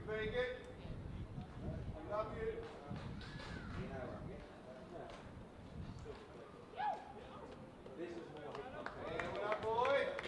Vegan. I love you. Hey, what up, boy?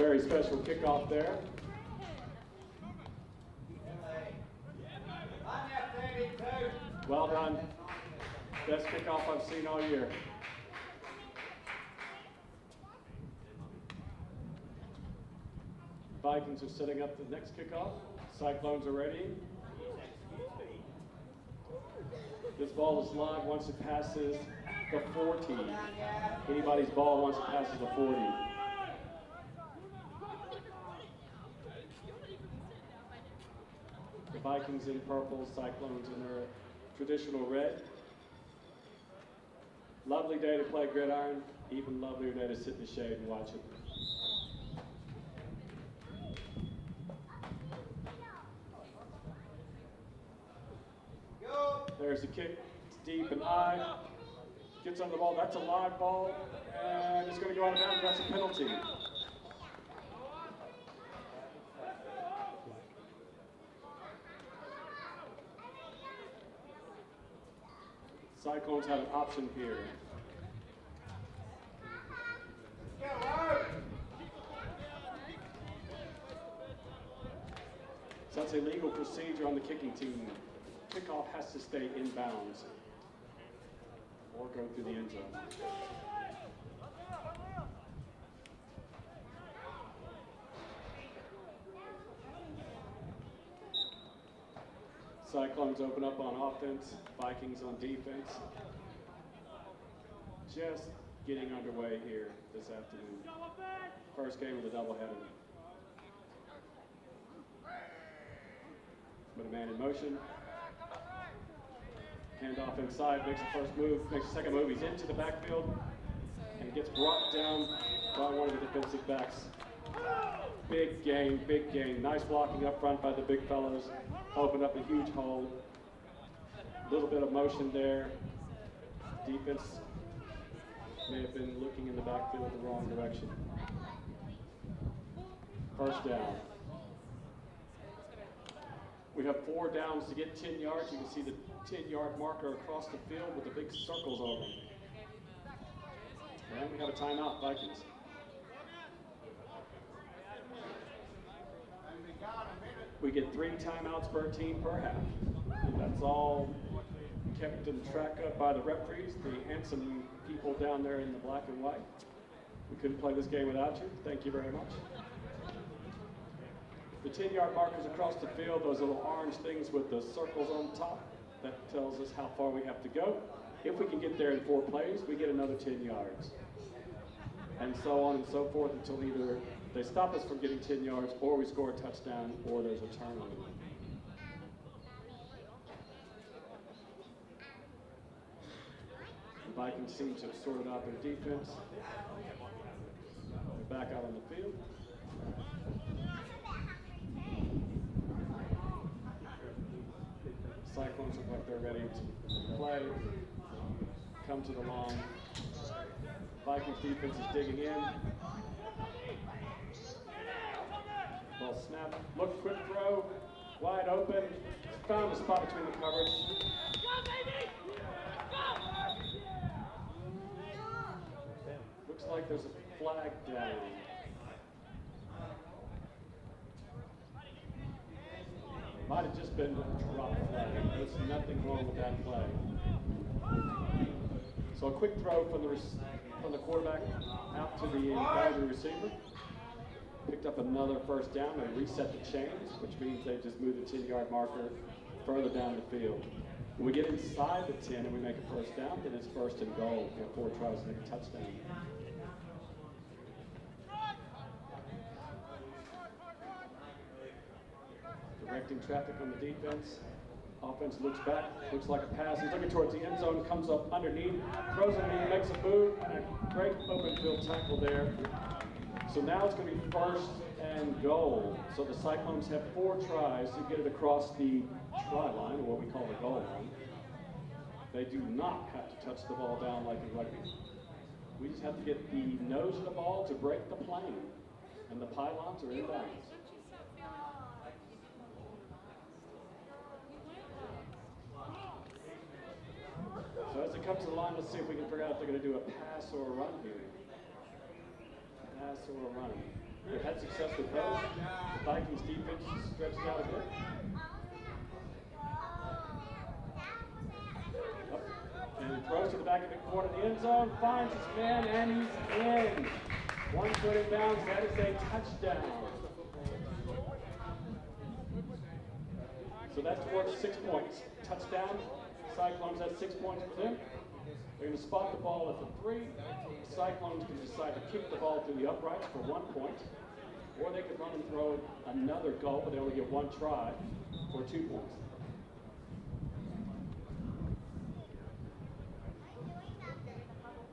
very special kickoff there. Well done. Best kickoff I've seen all year. Vikings are setting up the next kickoff. Cyclones are ready. This ball is live once it passes the 40. Anybody's ball once it passes the 40. The Vikings in purple, Cyclones in their traditional red. Lovely day to play Gridiron. Even lovelier day to sit in the shade and watch it. There's the kick, it's deep and high, gets on the ball, that's a live ball, and it's going to go out of bounds, that's a penalty. Cyclones have an option here. So that's a legal procedure on the kicking team. Kickoff has to stay in bounds or go through the end zone. Cyclones open up on offense, Vikings on defense. Just getting underway here this afternoon. First game of the doubleheader. Put a man in motion. Hand off inside, makes the first move, makes the second move. He's into the backfield and gets brought down by one of the defensive backs. Big gain, big gain. Nice blocking up front by the big fellows. Opened up a huge hole. A little bit of motion there. Defense may have been looking in the backfield the wrong direction. First down. We have 4 downs to get 10 yards. You can see the 10-yard marker across the field with the big circles over. And we have a timeout, Vikings. We get 3 timeouts per team per half. That's all kept in track of by the referees, the handsome people down there in the black and white. We couldn't play this game without you. Thank you very much. The 10-yard markers across the field, those little orange things with the circles on top, that tells us how far we have to go. If we can get there in 4 plays, we get another 10 yards. And so on and so forth until either they stop us from getting 10 yards or we score a touchdown or there's a turnover. The Vikings seem to have sorted out their defense. They're back out on the field. Cyclones look like they're ready to play, come to the line. Vikings defense is digging in. Ball snap, look, quick throw, wide open. Found a spot between the coverage. Looks like there's a flag down. Might have just been a drop flag. There's nothing wrong with that play. So a quick throw from the quarterback out to the guard receiver. Picked up another first down and reset the chains, which means they just moved the 10-yard marker further down the field. When we get inside the 10 and we make a first down, then it's first and goal. We have 4 tries to make a touchdown. Directing traffic on the defense. Offense looks back, looks like a pass. He's looking towards the end zone, comes up underneath, throws underneath, makes a move, and a great open field tackle there. So now it's going to be first and goal. So the Cyclones have 4 tries to get it across the try line, or what we call the goal line. They do not have to touch the ball down like in rugby. We just have to get the nose of the ball to break the plane, and the pylons are in bounds. So as it comes to the line, let's see if we can figure out if they're going to do a pass or a run here. Pass or a run. They've had success with those. The Vikings defense stretched out a bit. Up. And throws to the back of the corner of the end zone, finds his man, and he's in. 1 foot in bounds, that is a touchdown. So that's worth 6 points. Touchdown, Cyclones has 6 points for them. They're going to spot the ball at the 3. Cyclones can decide to kick the ball through the uprights for 1 point, or they could run and throw another goal, but they only get 1 try for 2 points.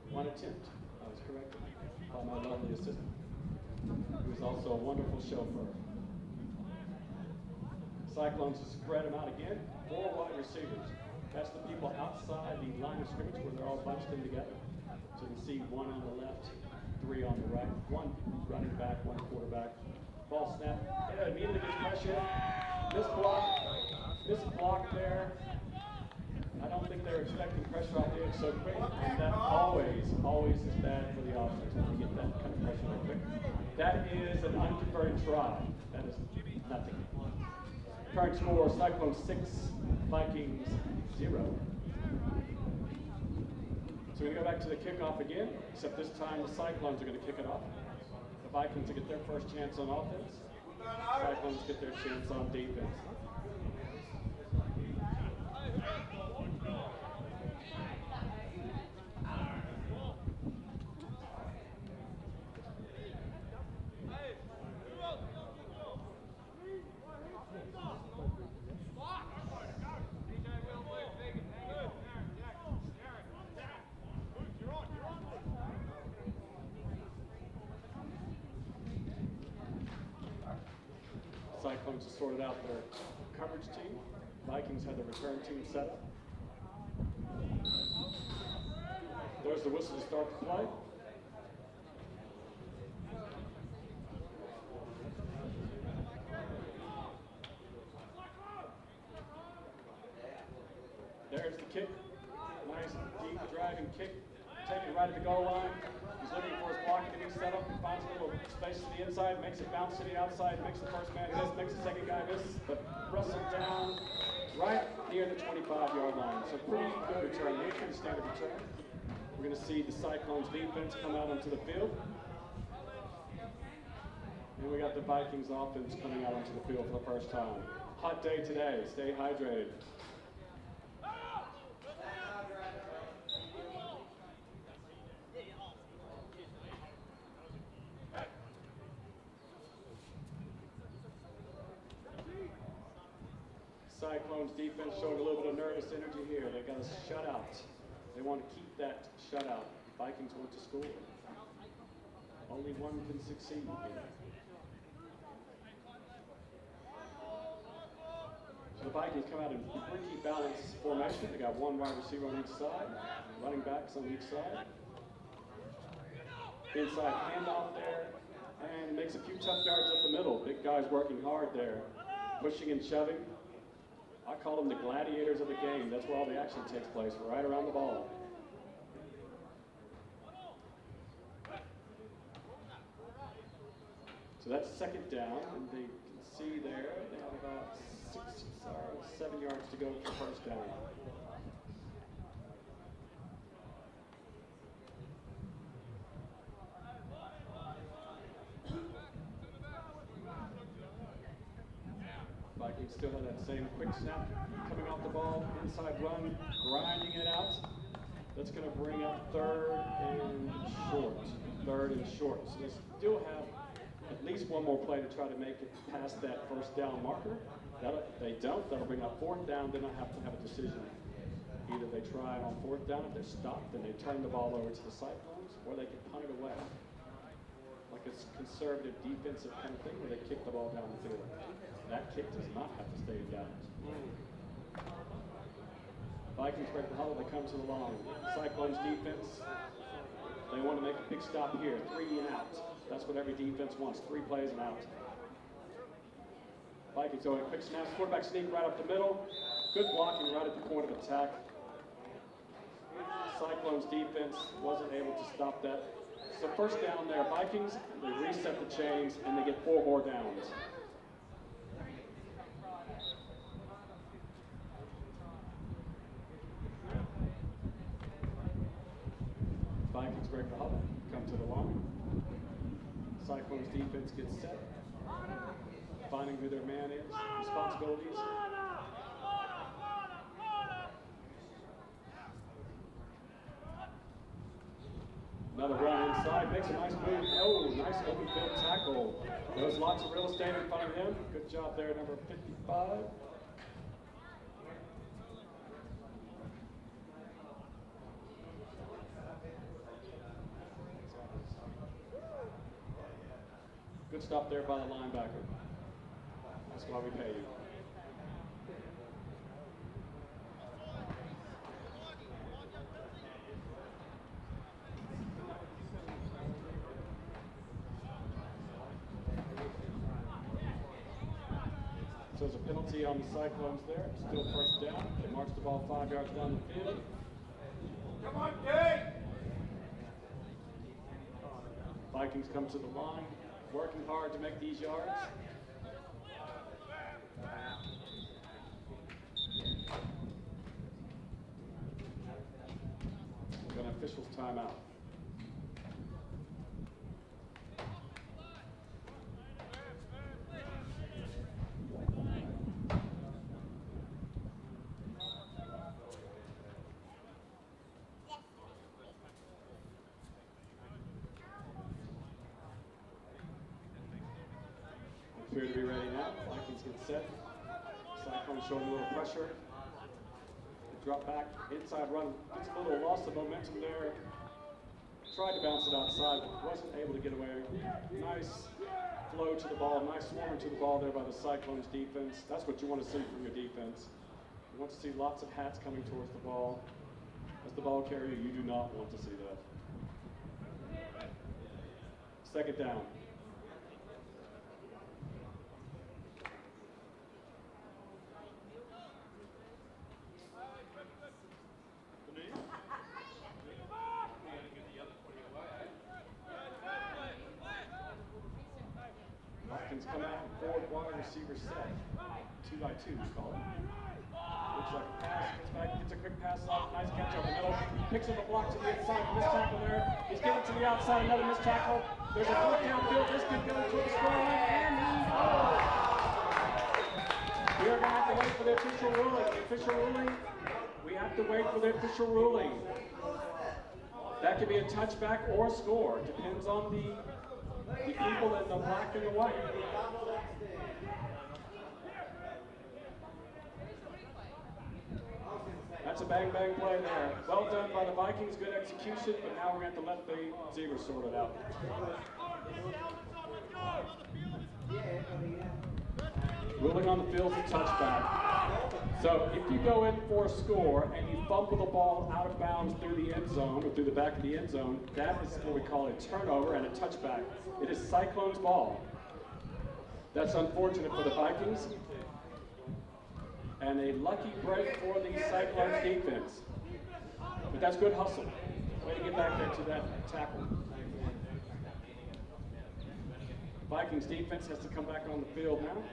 One attempt, I was corrected by my lovely assistant, who is also a wonderful chauffeur. Cyclones to spread them out again. 4 wide receivers. That's the people outside the line of scrimmage where they're all bunched in together. So you can see 1 on the left, 3 on the right, 1 running back, 1 quarterback. Ball snap. Yeah, immediately gets pressure. Miss block there. I don't think they're expecting pressure off the edge so quick. And that always is bad for the offense when you get that kind of pressure that quick. That is an unconverted try. That is nothing. Current score, Cyclones 6, Vikings 0. So we're going to go back to the kickoff again, except this time the Cyclones are going to kick it off. The Vikings will get their first chance on offense. Cyclones get their chance on defense. Cyclones have sorted out their coverage team. Vikings had the return team set up. There's the whistle to start the play. There's the kick. Nice deep driving kick. Taken right at the goal line. He's looking for his block to be set up and finds a little space to the inside, makes it bounce to the outside, makes the first man miss, makes the second guy miss, but wrestled down right near the 25-yard line. So pretty good return, pretty standard return. We're going to see the Cyclones defense come out onto the field. And we got the Vikings offense coming out onto the field for the first time. Hot day today, stay hydrated. Cyclones defense showing a little bit of nervous energy here. They got a shutout. They want to keep that shutout. Vikings want to score. Only one can succeed here. So the Vikings come out in pretty balanced formation. They got 1 wide receiver on each side, running backs on each side. Inside handoff there, and makes a few tough yards up the middle. Big guys working hard there, pushing and shoving. I call them the gladiators of the game. That's where all the action takes place, right around the ball. So that's second down, and they can see there they have about 7 yards to go for first down. Vikings still have that same quick snap coming off the ball, inside run, grinding it out. That's going to bring up third and short. So they still have at least 1 more play to try to make it past that first down marker. If they don't, that'll bring up 4th down. Then they'll have to have a decision. Either they try on 4th down, if they're stopped, then they turn the ball over to the Cyclones, or they can punt it away. Like a conservative defensive kind of thing where they kick the ball down the field. That kick does not have to stay in bounds. Vikings break the huddle, they come to the line. Cyclones defense, they want to make a big stop here. 3 and out. That's what every defense wants, 3 plays and out. Vikings going quick snap, quarterback sneak right up the middle. Good blocking right at the point of attack. Cyclones defense wasn't able to stop that. So first down there, Vikings, they reset the chains and they get 4 more downs. Vikings break the huddle, come to the line. Cyclones defense gets set, finding who their man is, responsibilities. Another run inside, makes a nice move. Oh, nice open field tackle. There's lots of real estate in front of him. Good job there, number 55. Good stop there by the linebacker. That's why we pay you. So there's a penalty on the Cyclones there. Still first down. They march the ball 5 yards down the field. Come on, Dave! Vikings come to the line, working hard to make these yards. We've got an official's timeout. Appear to be ready now. Vikings get set. Cyclones showing a little pressure. They drop back, inside run. Gets a little loss of momentum there. Tried to bounce it outside, but wasn't able to get away. Nice flow to the ball, nice swarming to the ball there by the Cyclones defense. That's what you want to see from your defense. You want to see lots of hats coming towards the ball. As the ball carrier, you do not want to see that. Second down. Come out and forward wide receiver set. 2 by 2, we call it. Looks like a pass, gets back, gets a quick pass off, nice catch over the middle. Picks up a block to the inside, missed tackle there. He's getting to the outside, another missed tackle. There's a foot downfield, this could go to the score line, and he's out. We are going to have to wait for the official ruling. We have to wait for the official ruling. That could be a touchback or a score. Depends on the people in the black and the white. That's a bang-bang play there. Well done by the Vikings, good execution, but now we're going to have to let the Zebras sort it out. Ruling on the field is a touchback. So if you go in for a score and you fumble the ball out of bounds through the end zone or through the back of the end zone, that is what we call a turnover and a touchback. It is Cyclones ball. That's unfortunate for the Vikings. And a lucky break for the Cyclones defense. But that's good hustle. Way to get back there to that tackle. Vikings defense has to come back on the field now.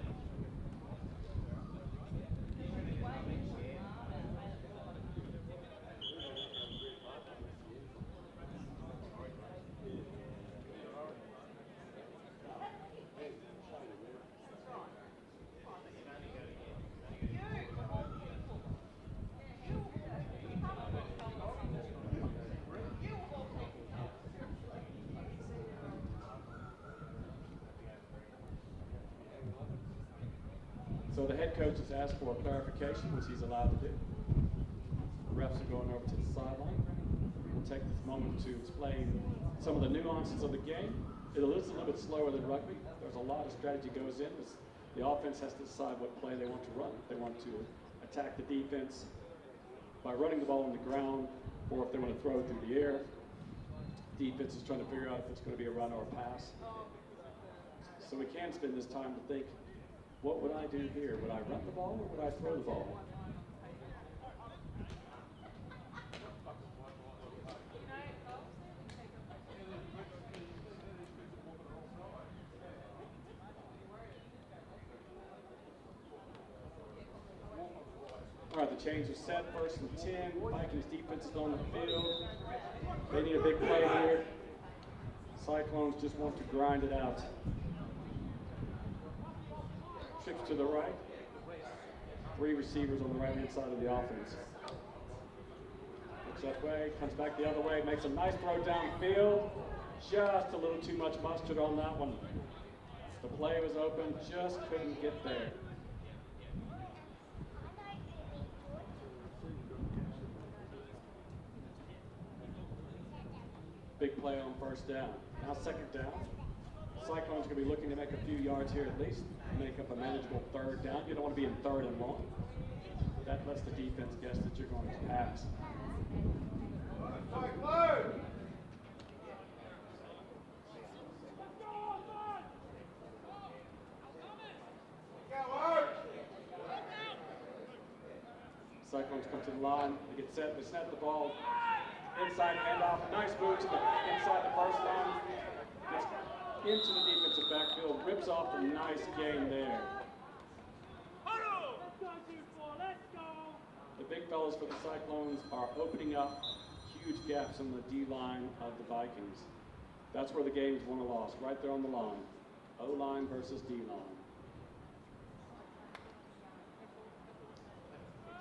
So the head coach has asked for a clarification, which he's allowed to do. The refs are going over to the sideline. We'll take this moment to explain some of the nuances of the game. It is a little bit slower than rugby. There's a lot of strategy goes in. The offense has to decide what play they want to run. If they want to attack the defense by running the ball on the ground, or if they want to throw it through the air. Defense is trying to figure out if it's going to be a run or a pass. So we can spend this time to think, what would I do here? Would I run the ball or would I throw the ball? The change of set, 1st and 10. Vikings defense is on the field. They need a big play here. Cyclones just want to grind it out. Trips to the right. 3 receivers on the right-hand side of the offense. Looks that way, comes back the other way, makes a nice throw downfield. Just a little too much mustard on that one. The play was open, just couldn't get there. Big play on 1st down. Now 2nd down. Cyclones are going to be looking to make a few yards here at least, make up a manageable 3rd down. You don't want to be in 3rd and long. That lets the defense guess that you're going to pass. Cyclones come to the line, they get set, they snap the ball. Inside handoff, nice move to the inside the 1st line. Gets into the defensive backfield, rips off a nice gain there. The big fellas for the Cyclones are opening up huge gaps in the D-line of the Vikings. That's where the game's won or lost, right there on the line. O-line versus D-line.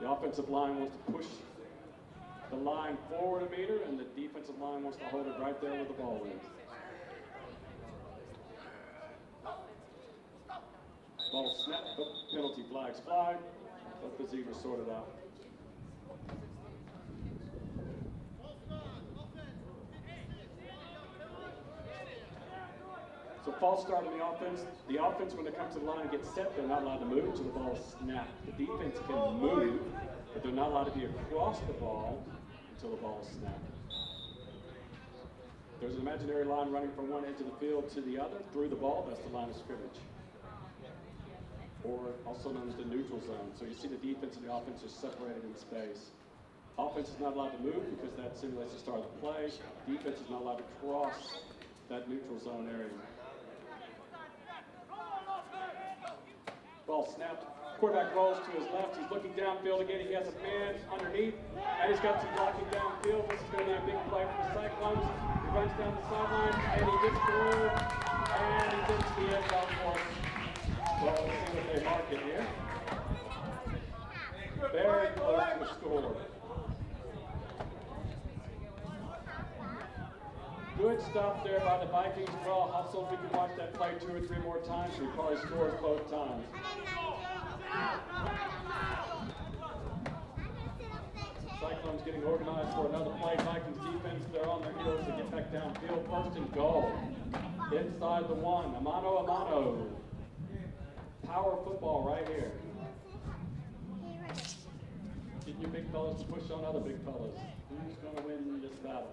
The offensive line wants to push the line forward a meter, and the defensive line wants to hold it right there where the ball is. Ball snap, penalty flags fly. Let the Zebras sort it out. So false start on the offense. The offense, when they come to the line and get set, they're not allowed to move until the ball is snapped. The defense can move, but they're not allowed to be across the ball until the ball is snapped. There's an imaginary line running from one edge of the field to the other. Through the ball, that's the line of scrimmage, or also known as the neutral zone. So you see the defense and the offense are separated in space. Offense is not allowed to move because that simulates the start of the play. Defense is not allowed to cross that neutral zone area. Ball snapped. Quarterback rolls to his left. He's looking downfield again. He has a man underneath, and he's got some blocking downfield. This is going to be a big play for the Cyclones. He runs down the sideline, and he gets through, and he's into the end zone for us. Well, let's see what they mark it here. Very close to the score. Good stuff there by the Vikings. Well, hustle. We can watch that play 2 or 3 more times. We probably scores both times. Cyclones getting organized for another play. Vikings defense, they're on their heels to get back downfield. 1st and goal. Inside the 1. A mano. Power football right here. Getting your big fellas to push on other big fellas. Who's going to win this battle?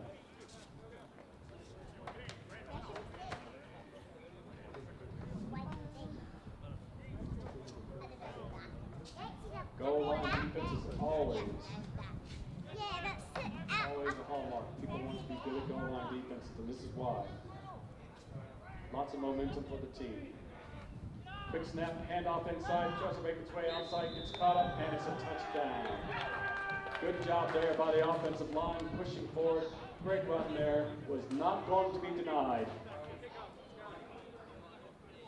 Goal line defense is always a hallmark. People want to be good at goal line defenses, and this is why. Lots of momentum for the team. Quick snap, handoff inside, tries to make its way outside, gets caught up, and it's a touchdown. Good job there by the offensive line, pushing forward. Great run there, was not going to be denied.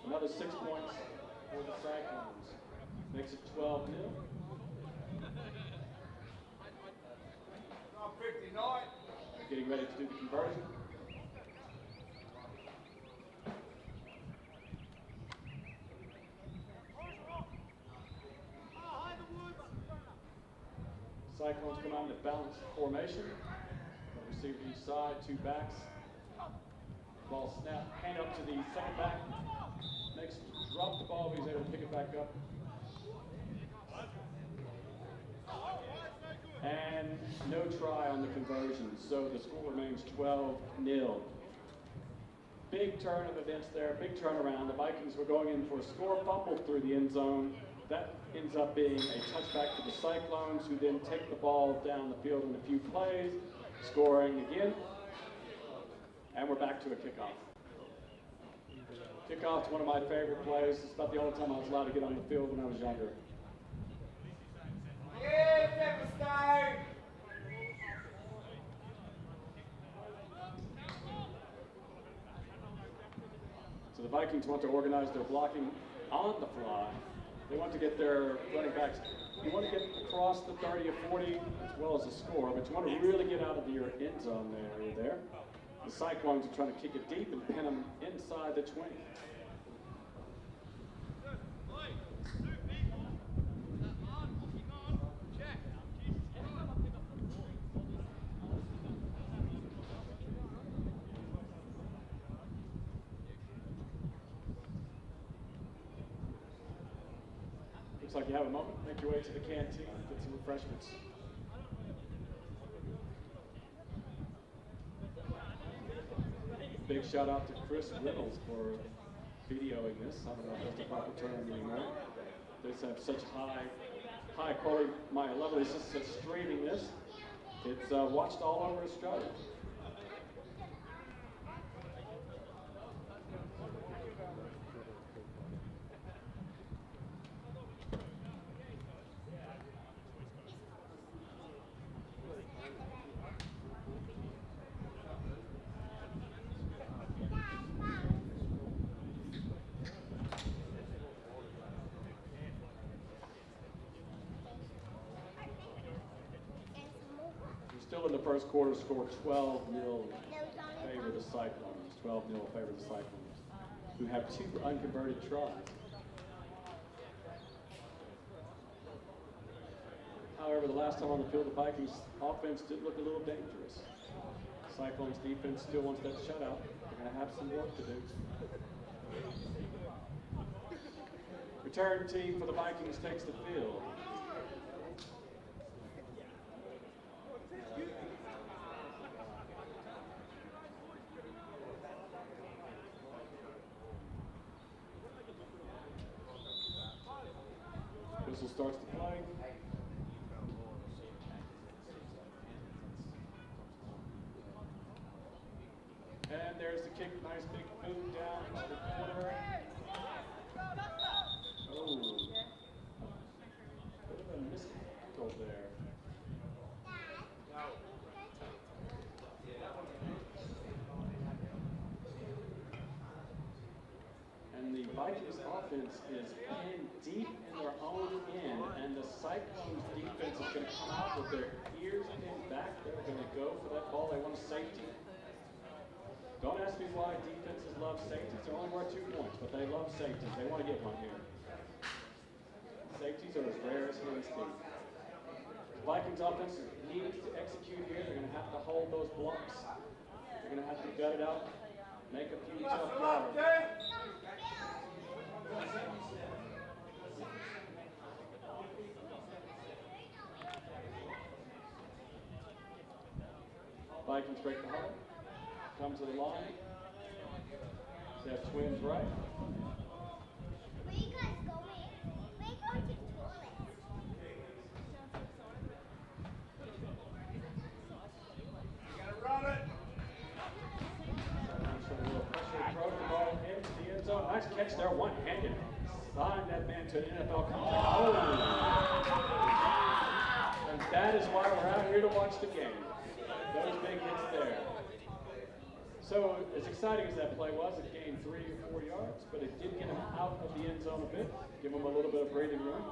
Another 6 points for the Cyclones. Makes it 12-0. 59. Getting ready to do the conversion. Cyclones come out in a balanced formation. Receiver each side, 2 backs. Ball snap, hand up to the 2nd back. Makes drop the ball, but he's able to pick it back up. And no try on the conversion, so the score remains 12-0. Big turn of events there, big turnaround. The Vikings were going in for a score, fumbled through the end zone. That ends up being a touchback to the Cyclones, who then take the ball down the field in a few plays, scoring again. And we're back to a kickoff. Kickoff's one of my favorite plays. It's about the only time I was allowed to get on the field when I was younger. Yeah, Featherstone. So the Vikings want to organize their blocking on the fly. They want to get their running backs. You want to get across the 30 or 40 as well as the score, but you want to really get out of your end zone area there. The Cyclones are trying to kick it deep and pin them inside the 20. Looks like you have a moment. Make your way to the canteen, get some refreshments. Big shout out to Kurt Reynolds for videoing this. I don't know if that's the proper term anymore. They have such high quality. My level is just streaming this. It's watched all over Australia. Still in the first quarter, score 12-0 favor the Cyclones. 12-0 favor the Cyclones, who have 2 unconverted tries. However, the last time on the field, the Vikings offense did look a little dangerous. Cyclones defense still wants that shutout. They're going to have some work to do. Return team for the Vikings takes the field. Whistle starts to play. And there's the kick. Nice big boot down to the corner. Oh. Bit of a mishandle there. And the Vikings offense is in deep in their own end, and the Cyclones defense is going to come out with their ears pinned back. They're going to go for that ball. They want a safety. Don't ask me why defenses love safeties. They're only worth 2 points, but they love safeties. They want to get one here. Safeties are as rare as Fili T. The Vikings offense needs to execute here. They're going to have to hold those blocks. They're going to have to gut it out, make a few tough yards. Vikings break the huddle, come to the line. They have twins right. Where you guys going? We're going to the toilet. You gotta run it. Showing a little pressure, throw the ball into the end zone. Nice catch there, one-handed. Sign that man to an NFL contract. Oh! And that is why we're out here to watch the game. Those big hits there. So as exciting as that play was, it gained 3 or 4 yards, but it did get him out of the end zone a bit, give him a little bit of breathing room.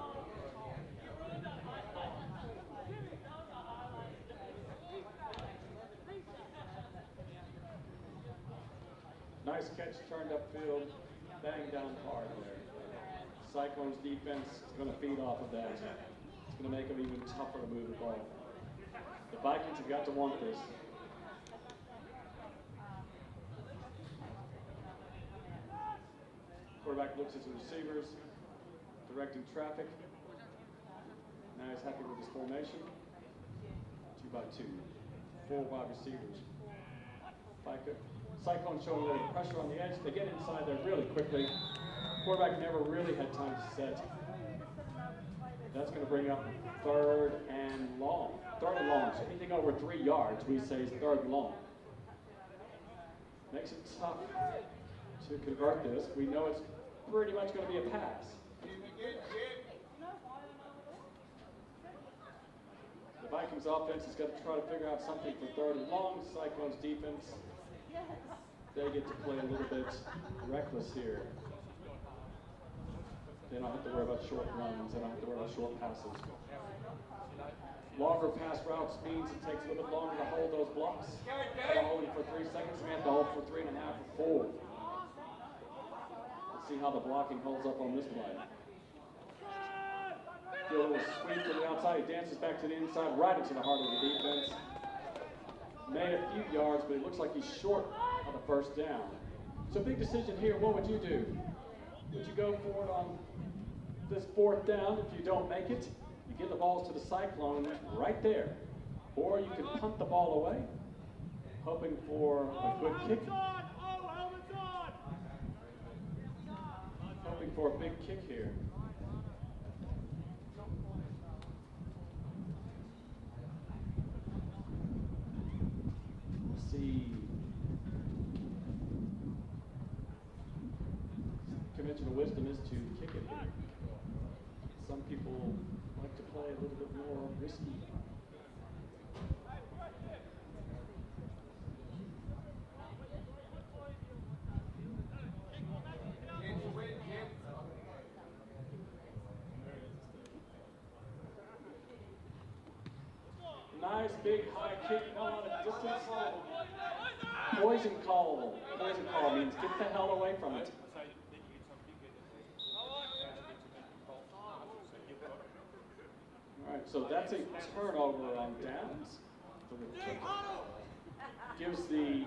Nice catch, turned upfield, banged down hard there. Cyclones defense is going to feed off of that. It's going to make them even tougher to move the ball. The Vikings have got to want this. Quarterback looks at the receivers, directing traffic. Now he's happy with his formation. 2 by 2, 4 wide receivers. Cyclones showing a little pressure on the edge. They get inside there really quickly. Quarterback never really had time to set. That's going to bring up 3rd and long. 3rd and long. So anything over 3 yards, we say is 3rd and long. Makes it tough to convert this. We know it's pretty much going to be a pass. Vikings offense has got to try to figure out something for third and long. Cyclones defense, they get to play a little bit reckless here. They don't have to worry about short runs. They don't have to worry about short passes. Longer pass routes means it takes a little bit longer to hold those blocks. They're holding for 3 seconds, we have to hold for 3.5 or 4. Let's see how the blocking holds up on this play. Do a little sweep to the outside, he dances back to the inside, right into the heart of the defense. Made a few yards, but it looks like he's short on the first down. So big decision here, what would you do? Would you go for it on this 4th down? If you don't make it, you give the balls to the Cyclones right there. Or you could punt the ball away, hoping for a good kick. Hoping for a big kick here. Let's see. Conventional wisdom is to kick it here. Some people like to play a little bit more risky. Nice big high kick, not a lot of distance. Poison call. Poison call means get the hell away from it. All right, so that's a turnover on downs. Gives the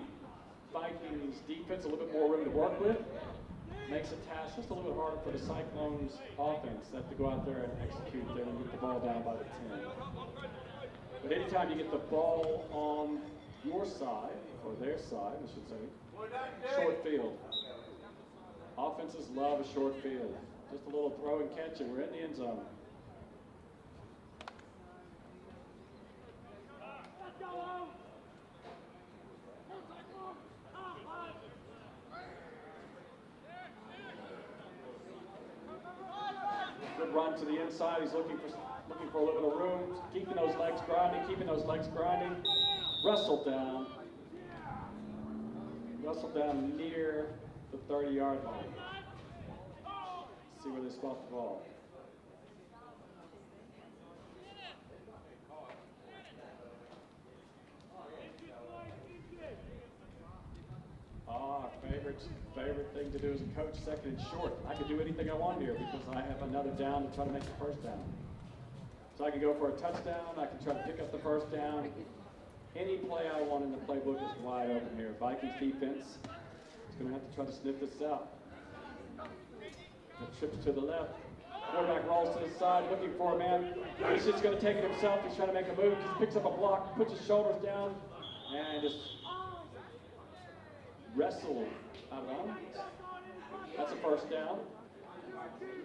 Vikings defense a little bit more room to work with. Makes the task just a little bit harder for the Cyclones offense. They have to go out there and execute there and get the ball down by the 10. But anytime you get the ball on your side, or their side, I should say, short field. Offenses love a short field. Just a little throw and catch, and we're in the end zone. Good run to the inside. He's looking for a little bit of room, keeping those legs grinding. Wrestled down near the 30-yard line. See where they spot the ball. Favorite thing to do as a coach, 2nd and short. I could do anything I want here because I have another down to try to make the first down. So I can go for a touchdown, I can try to pick up the first down. Any play I want in the playbook is wide open here. Vikings defense is going to have to try to sniff this out. The trips to the left. Quarterback rolls to the side, looking for a man. He's just going to take it himself. He's trying to make a move. Just picks up a block, puts his shoulders down, and just wrestled out of bounds. That's a first down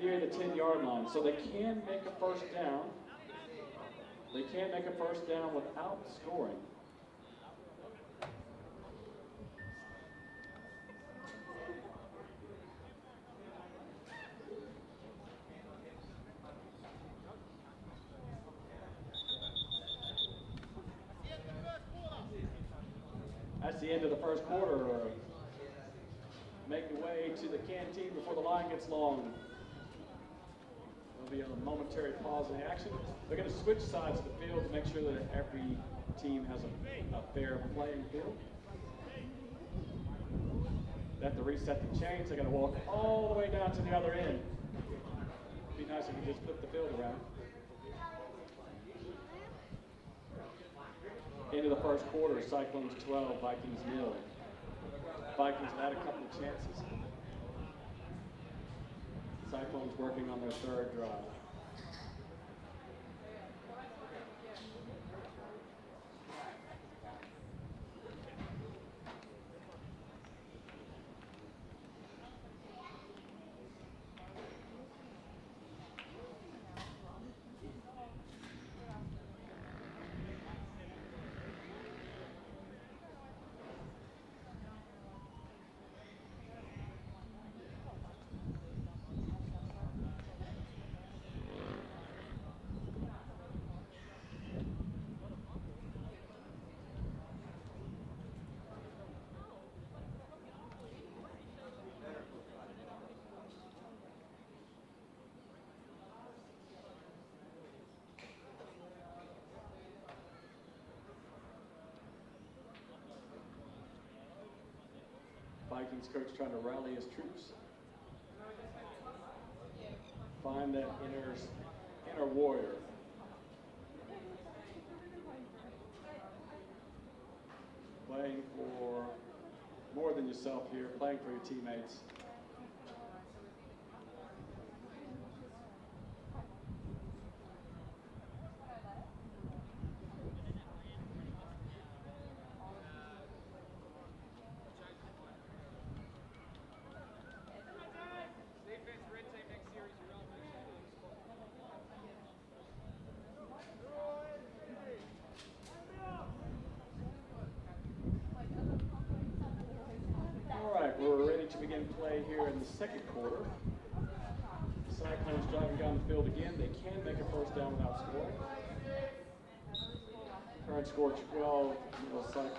near the 10-yard line. So they can make a first down. They can make a first down without scoring. That's the end of the first quarter. Make your way to the canteen before the line gets long. There'll be a momentary pause in the action. They're going to switch sides of the field to make sure that every team has a fair playing field. They have to reset the chains. They're going to walk all the way down to the other end. It'd be nice if you just flip the field around. Into the first quarter, Cyclones 12, Vikings 0. Vikings had a couple of chances. Cyclones working on their 3rd drive. Vikings coach trying to rally his troops. Find that inner warrior. Playing for more than yourself here, playing for your teammates. We're ready to begin play here in the second quarter. The Cyclones driving down the field again. They can make a first down without scoring. Current score 12, Cyclone.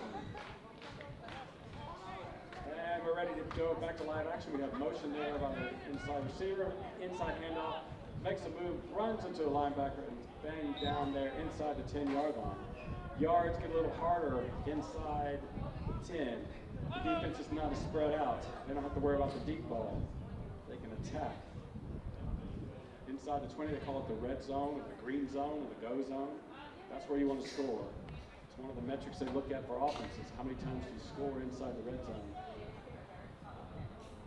And we're ready to go back to live action. We have motion there by the inside receiver, inside handoff, makes a move, runs into a linebacker, and bang down there inside the 10-yard line. Yards get a little harder inside the 10. The defense is not as spread out. They don't have to worry about the deep ball. They can attack. Inside the 20, they call it the red zone, or the green zone, or the go zone. That's where you want to score. It's one of the metrics they look at for offenses. How many times do you score inside the red zone?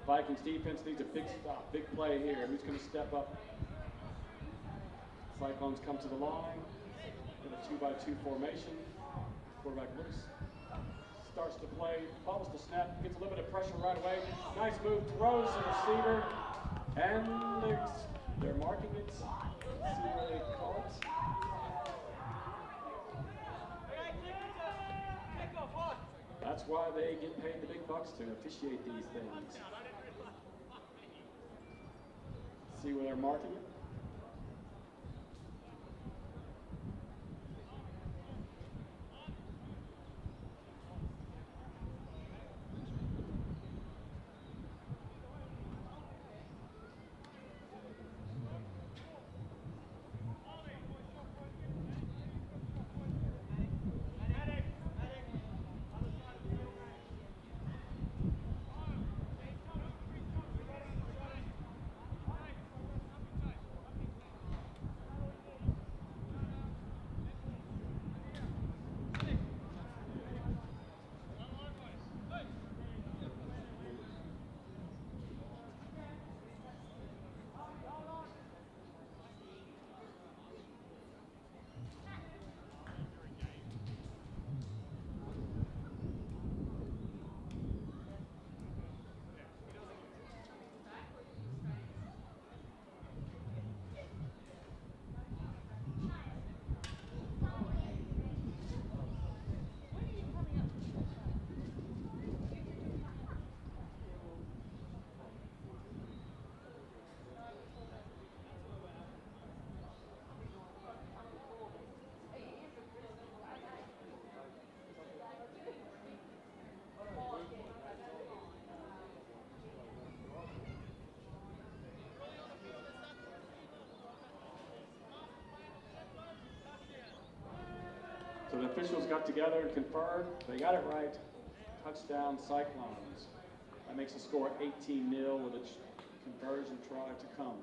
Vikings defense needs a big stop, big play here. Who's going to step up? Cyclones come to the line in a 2-by-2 formation. Quarterback looks. Starts to play, follows the snap, gets a little bit of pressure right away. Nice move, throws to the receiver, and they're marking it. See where they call it. That's why they get paid the big bucks to officiate these things. See where they're marking it. So the officials got together and confirmed. They got it right. Touchdown, Cyclones. That makes the score 18-0 with a conversion try to come.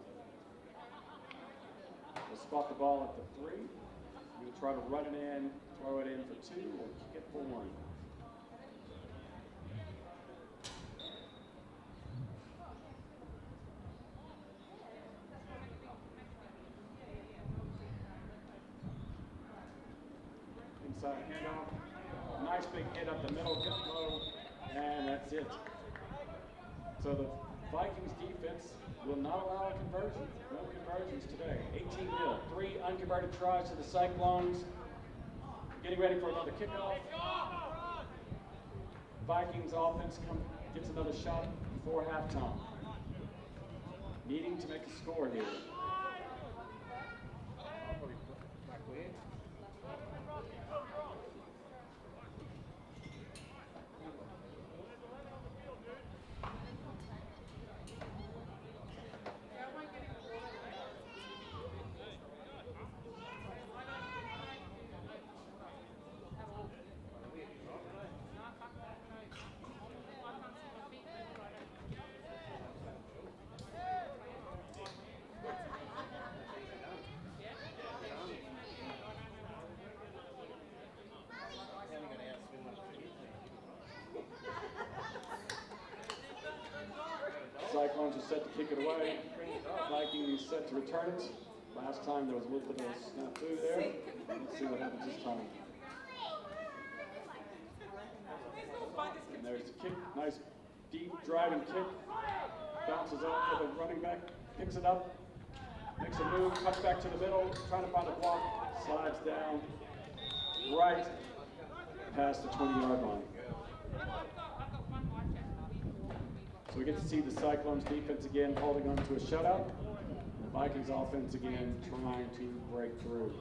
We'll spot the ball at the 3. We'll try to run it in, throw it in for 2, or kick it for 1. Inside handoff, nice big hit up the middle, get low, and that's it. So the Vikings defense will not allow a conversion. No conversions today. 18-0, 3 unconverted tries to the Cyclones. Getting ready for another kickoff. Vikings offense gets another shot before halftime. Needing to make a score here. set to kick it away. Vikings set to return it. Last time there was a little bit of snafu there. Let's see what happens this time. And there's the kick, nice deep driving kick. Bounces up for the running back, picks it up, makes a move, cuts back to the middle, trying to find a block, slides down, right past the 20-yard line. So we get to see the Cyclones defense again holding on to a shutout. The Vikings offense again trying to break through.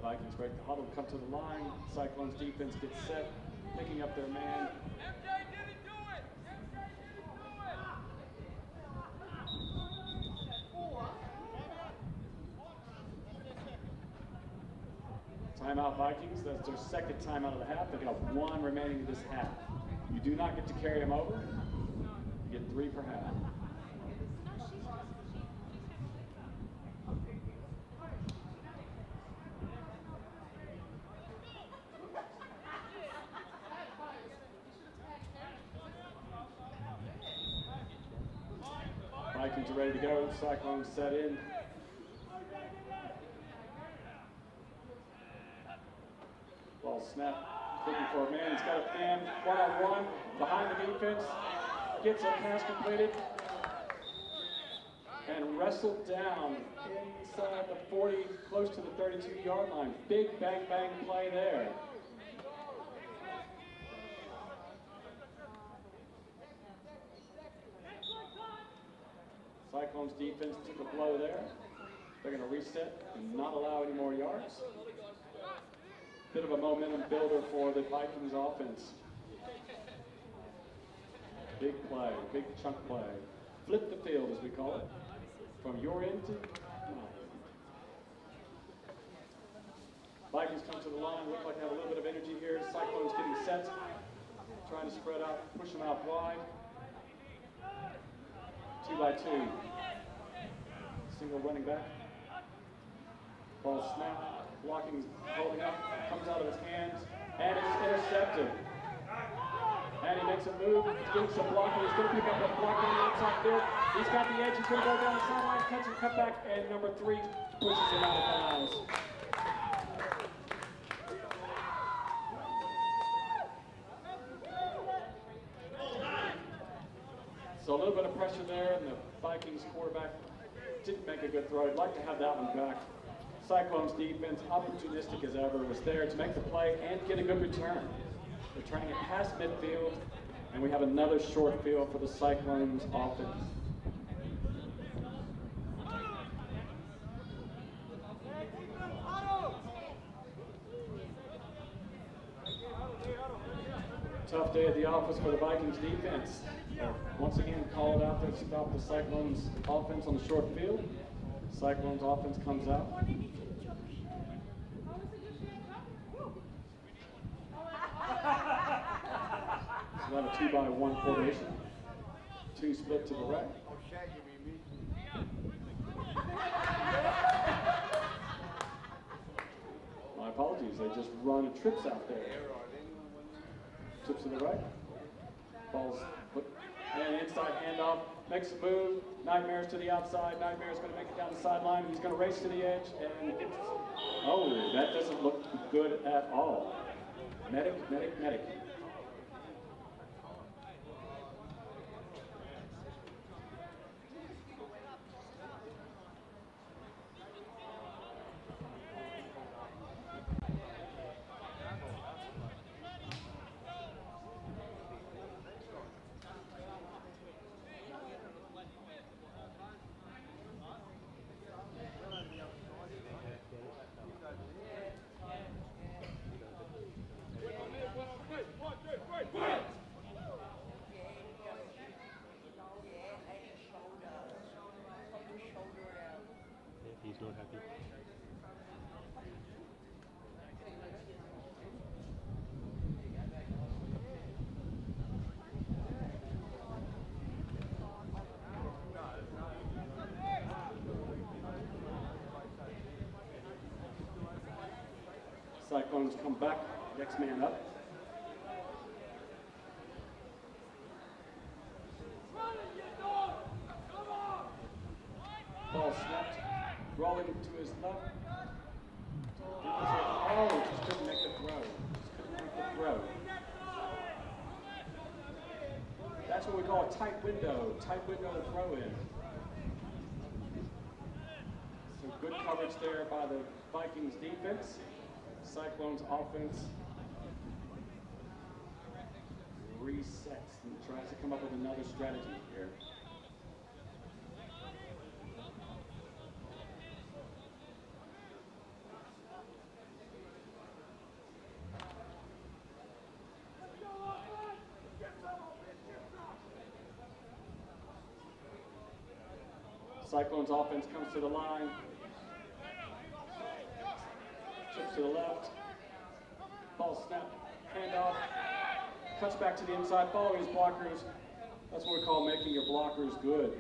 Vikings break the huddle, come to the line. Cyclones defense gets set, picking up their man. Timeout Vikings, that's their second timeout of the half. They've got one remaining in this half. You do not get to carry them over. You get 3 per half. Vikings are ready to go. Cyclones set in. Ball snap. Looking for a man. He's got a man one-on-one behind the defense. Gets a pass completed. And wrestled down inside the 40, close to the 32-yard line. Big bang play there. Cyclones defense took a blow there. They're going to reset and not allow any more yards. Bit of a momentum builder for the Vikings offense. Big play, big chunk play. Flip the field, as we call it, from your end to mine. Vikings come to the line, look like they have a little bit of energy here. Cyclones getting set, trying to spread out, push them out wide. 2 by 2. Single running back. Ball snap. Blocking, holding up, comes out of his hands, and it's intercepted. And he makes a move, getting some blocking. He's going to pick up that block on the outside field. He's got the edge. He's going to go down the sideline, catch and cut back, and number 3 pushes him out of bounds. So a little bit of pressure there, and the Vikings quarterback didn't make a good throw. I'd like to have that one back. Cyclones defense, opportunistic as ever, was there to make the play and get a good return. They're trying to get past midfield, and we have another short field for the Cyclones offense. Tough day at the office for the Vikings defense. Once again called out there to stop the Cyclones offense on the short field. Cyclones offense comes out. It's about a 2 by 1 formation. 2 split to the right. My apologies, they just run trips out there. Trips to the right. Ball's put, and inside handoff, makes a move. Nightmare's to the outside. Nightmare's going to make it down the sideline. He's going to race to the edge, and it's, oh, that doesn't look good at all. Medic. not happy. Cyclones come back, next man up. Ball snapped, rolling to his left. Oh, just couldn't make the throw. Just couldn't make the throw. That's what we call a tight window to throw in. Some good coverage there by the Vikings defense. Cyclones offense resets and tries to come up with another strategy here. Cyclones offense comes to the line. Chips to the left. Ball snap. Handoff. Cuts back to the inside. Following his blockers. That's what we call making your blockers good.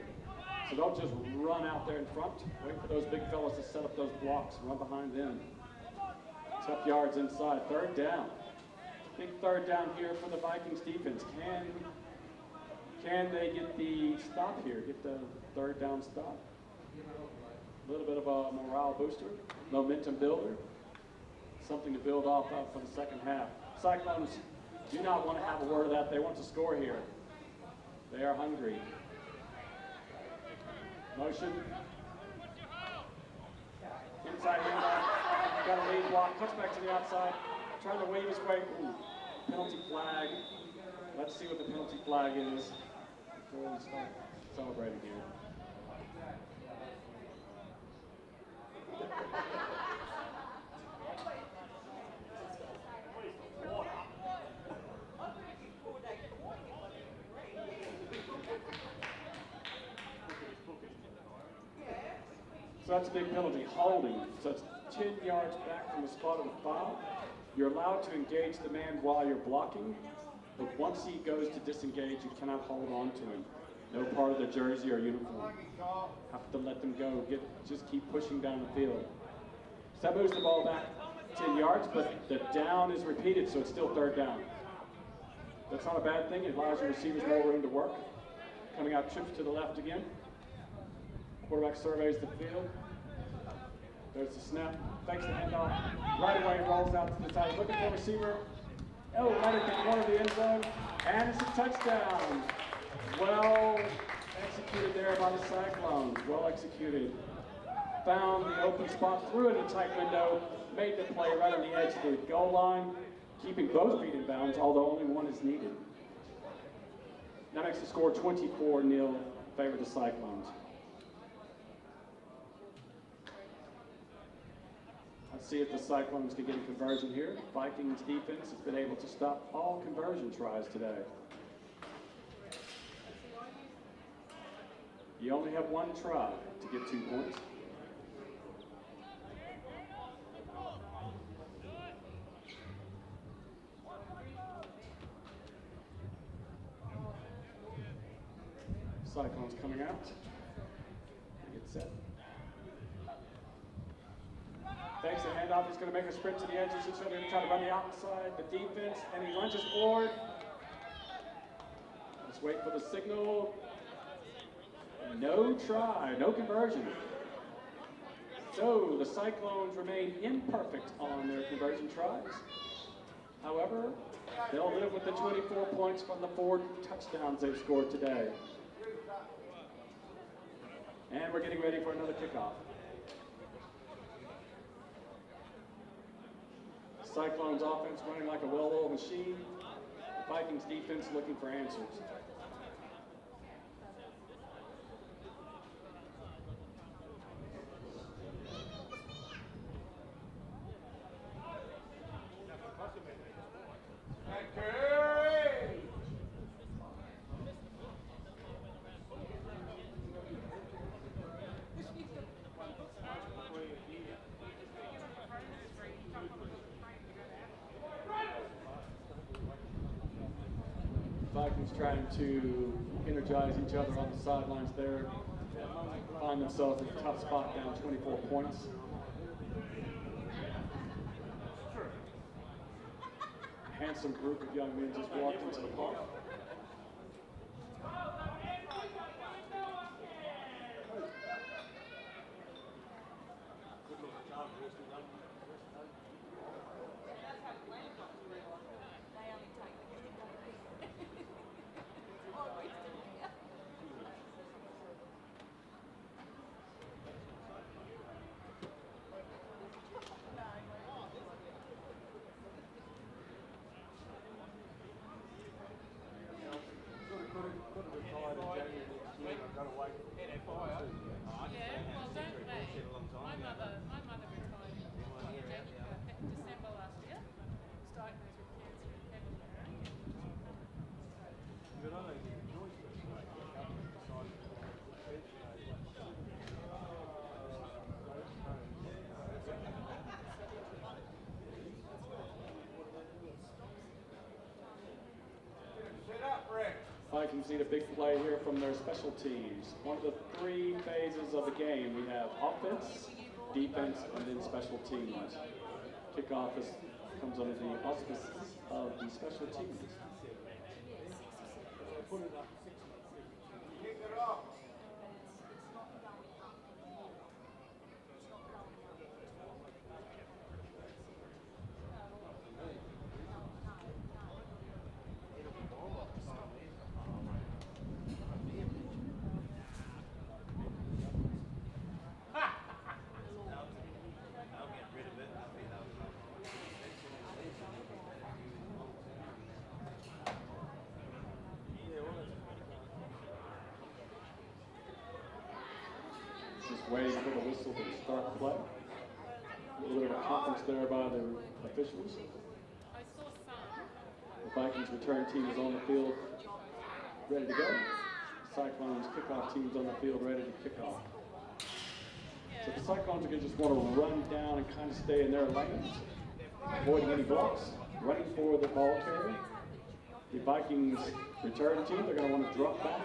So don't just run out there in front. Wait for those big fellas to set up those blocks. Run behind them. Tough yards inside. Third down. Big third down here for the Vikings defense. Can they get the stop here? Get the third down stop? A little bit of a morale booster. Momentum builder. Something to build off of for the second half. Cyclones do not want to have a word of that. They want to score here. They are hungry. Motion. Inside handoff. Got a lead block. Cuts back to the outside. Trying to wave his way. Ooh, penalty flag. Let's see what the penalty flag is before we start celebrating here. So that's a big penalty, holding. So it's 10 yards back from the spot of the foul. You're allowed to engage the man while you're blocking, but once he goes to disengage, you cannot hold on to him. No part of the jersey or uniform. Have to let them go. Just keep pushing down the field. So that moves the ball back 10 yards, but the down is repeated, so it's still third down. That's not a bad thing. It allows your receivers more room to work. Coming out, trips to the left again. Quarterback surveys the field. There's the snap. Fakes the handoff. Right away, rolls out to the side. Looking for a receiver. Oh, right at the corner of the end zone. And it's a touchdown. Well executed there by the Cyclones. Well executed. Found the open spot, threw it in a tight window, made the play right on the edge of the goal line, keeping both feet in bounds, although only one is needed. That makes the score 24-0 in favor of the Cyclones. Let's see if the Cyclones can get a conversion here. Vikings defense has been able to stop all conversion tries today. You only have one try to get 2 points. Cyclones coming out. Get set. Takes the handoff. He's going to make a sprint to the edge. He's going to try to run the outside. The defense, and he lunges forward. Let's wait for the signal. No try, no conversion. So the Cyclones remain imperfect on their conversion tries. However, they'll live with the 24 points from the 4 touchdowns they've scored today. And we're getting ready for another kickoff. Cyclones offense running like a well-oiled machine. The Vikings defense looking for answers. Vikings trying to energize each other on the sidelines there. Find themselves in a tough spot, down 24 points. A handsome group of young men just walked into the park. Vikings need a big play here from their special teams. One of the three phases of the game. We have offense, defense, and then special teams. Kickoff comes under the auspices of the special teams. Kick it off. Waiting for the whistle to start play. A little bit of a conference there by the officials. The Vikings return team is on the field, ready to go. Cyclones kickoff team's on the field, ready to kick off. So the Cyclones are going to just want to run down and kind of stay in their lanes, avoiding any blocks, running for the ball carrier. The Vikings return team, they're going to want to drop back,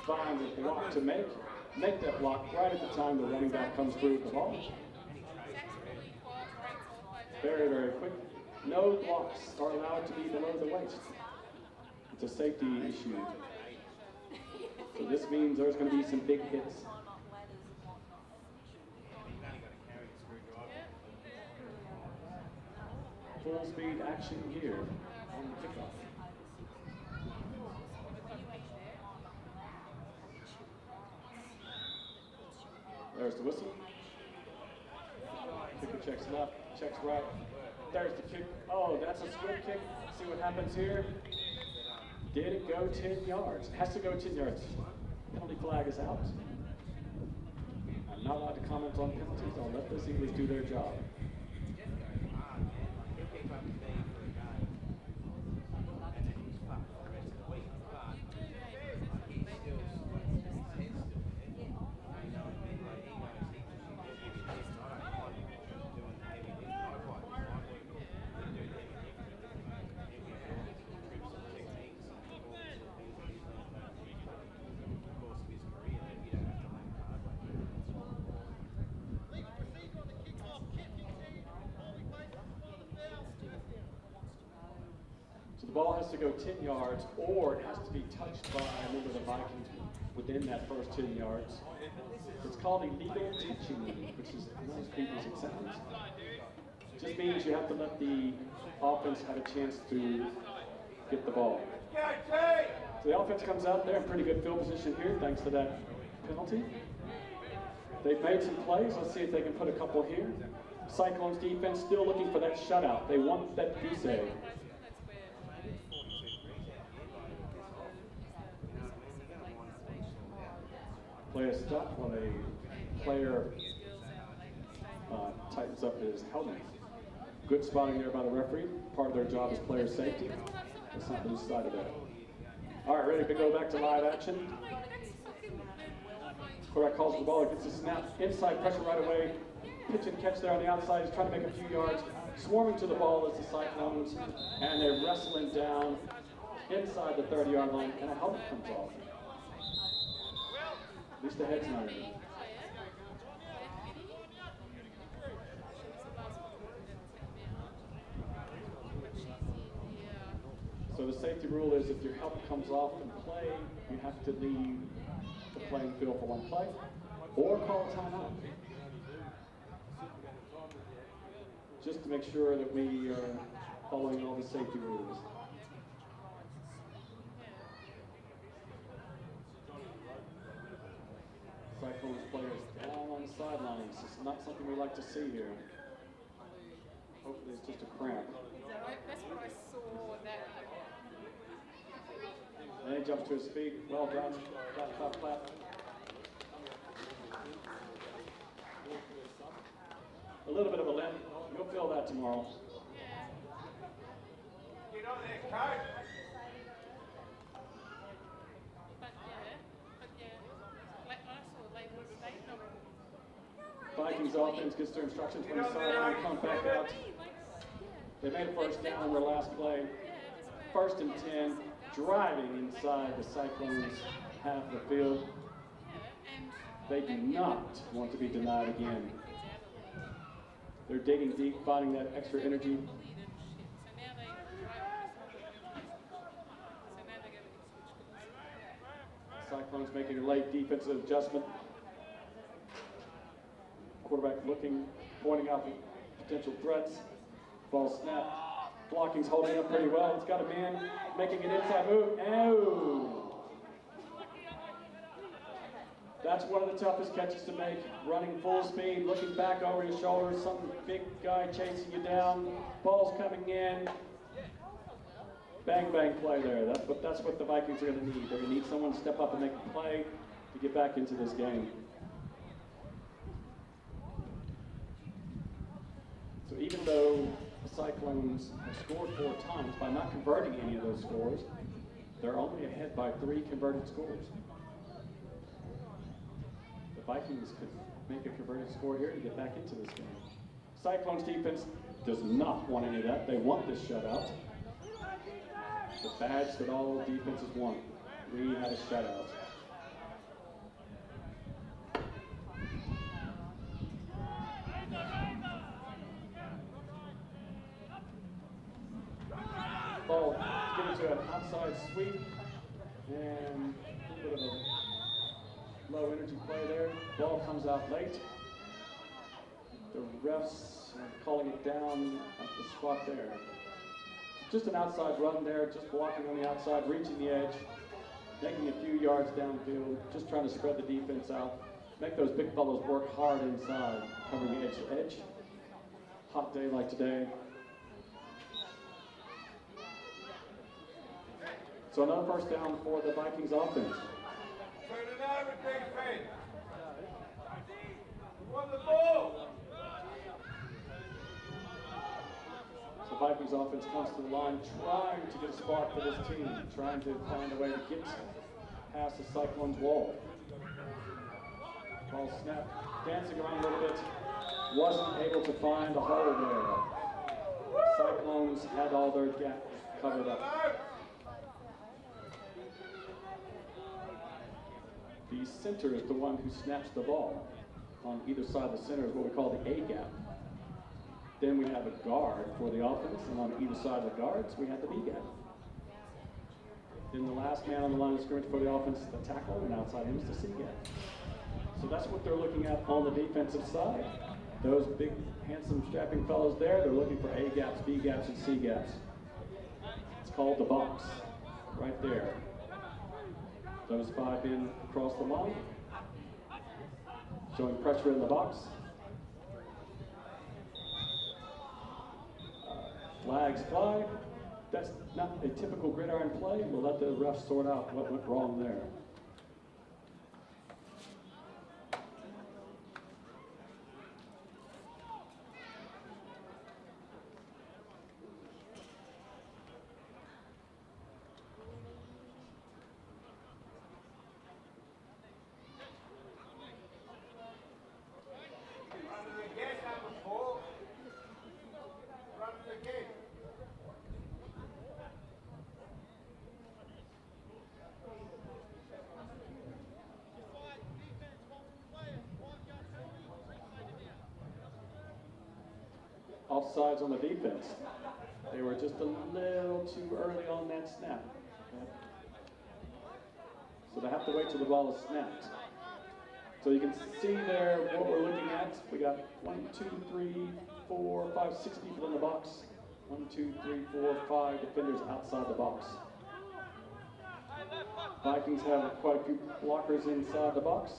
find a block to make that block right at the time the running back comes through with the ball. Very, very quick. No blocks are allowed to be below the waist. It's a safety issue. So this means there's going to be some big hits. Full speed action here on the kickoff. There's the whistle. Kicker checks left, checks right. There's the kick. Oh, that's a swift kick. See what happens here. Did it go 10 yards? It has to go 10 yards. Penalty flag is out. I'm not allowed to comment on penalties. I'll let the English do their job. The ball has to go 10 yards, or it has to be touched by a member of the Vikings within that first 10 yards. It's called illegal touching, which is not as creepy as it sounds. It just means you have to let the offense have a chance to get the ball. So the offense comes out there in pretty good field position here, thanks to that penalty. They've made some plays. Let's see if they can put a couple here. Cyclones defense still looking for that shutout. They want that goose egg. Play a stop when a player tightens up his helmet. Good spotting there by the referee. Part of their job is player safety. Let's not lose sight of that. All right, ready to go back to live action. Quarterback calls the ball, gets a snap, inside pressure right away. Pitch and catch there on the outside. He's trying to make a few yards. Swarming to the ball is the Cyclones, and they're wrestling down inside the 30-yard line, and a helmet comes off. At least the head's not in it. So the safety rule is if your helmet comes off in play, you have to leave the playing field for one play, or call a timeout. Just to make sure that we are following all the safety rules. Cyclones players down on the sidelines. It's not something we like to see here. Hopefully it's just a cramp. That's what I saw there. And he jumps to his feet. Well done. Clap, clap, clap. A little bit of a limp. You'll feel that tomorrow. Get on there, coach. Vikings offense gets their instructions from the sideline, come back out. They made a first down on their last play. 1st and 10, driving inside the Cyclones half the field. They do not want to be denied again. They're digging deep, finding that extra energy. Cyclones making a late defensive adjustment. Quarterback looking, pointing out the potential threats. Ball snap. Blocking's holding up pretty well. It's got a man making an inside move. Oh! That's one of the toughest catches to make. Running full speed, looking back over your shoulder, some big guy chasing you down. Ball's coming in. Bang, bang play there. That's what the Vikings are going to need. They're going to need someone to step up and make a play to get back into this game. So even though the Cyclones have scored 4 times, by not converting any of those scores, they're only ahead by 3 converted scores. The Vikings could make a converted score here to get back into this game. Cyclones defense does not want any of that. They want this shutout. The badge that all defenses want. We had a shutout. Ball getting to an outside sweep, and a little bit of a low energy play there. Ball comes out late. The refs are calling it down at the spot there. Just an outside run there, just blocking on the outside, reaching the edge, making a few yards downfield, just trying to spread the defense out. Make those big fellows work hard inside, covering edge to edge. Hot day like today. So another first down for the Vikings offense. Turn it over, defense. On the ball. The Vikings offense comes to the line, trying to get a spot for this team, trying to find a way to get past the Cyclones' wall. Ball snap, dancing around a little bit, wasn't able to find a hole there. Cyclones had all their gaps covered up. The center is the one who snaps the ball. On either side of the center is what we call the A gap. Then we have a guard for the offense, and on either side of the guards, we have the B gap. Then the last man on the line of scrimmage for the offense is the tackle, and outside him is the C gap. So that's what they're looking at on the defensive side. Those big, handsome, strapping fellows there, they're looking for A gaps, B gaps, and C gaps. It's called the box, right there. Those 5 in across the line, showing pressure in the box. Flags fly. That's not a typical gridiron play. We'll let the refs sort out what went wrong there. offsides on the defense. They were just a little too early on that snap. So they have to wait till the ball is snapped. So you can see there what we're looking at. We got 1, 2, 3, 4, 5, 6 people in the box. 1, 2, 3, 4, 5 defenders outside the box. Vikings have quite a few blockers inside the box.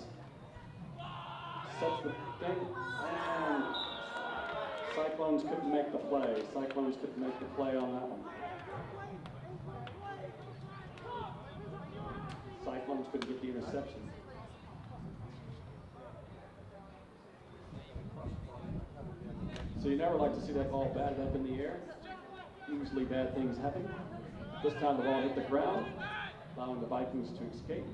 Sets the thing, and Cyclones couldn't make the play. Cyclones couldn't make the play on that one. Cyclones couldn't get the interception. So you never like to see that ball batted up in the air. Usually bad things happen. This time the ball hit the ground, allowing the Vikings to escape.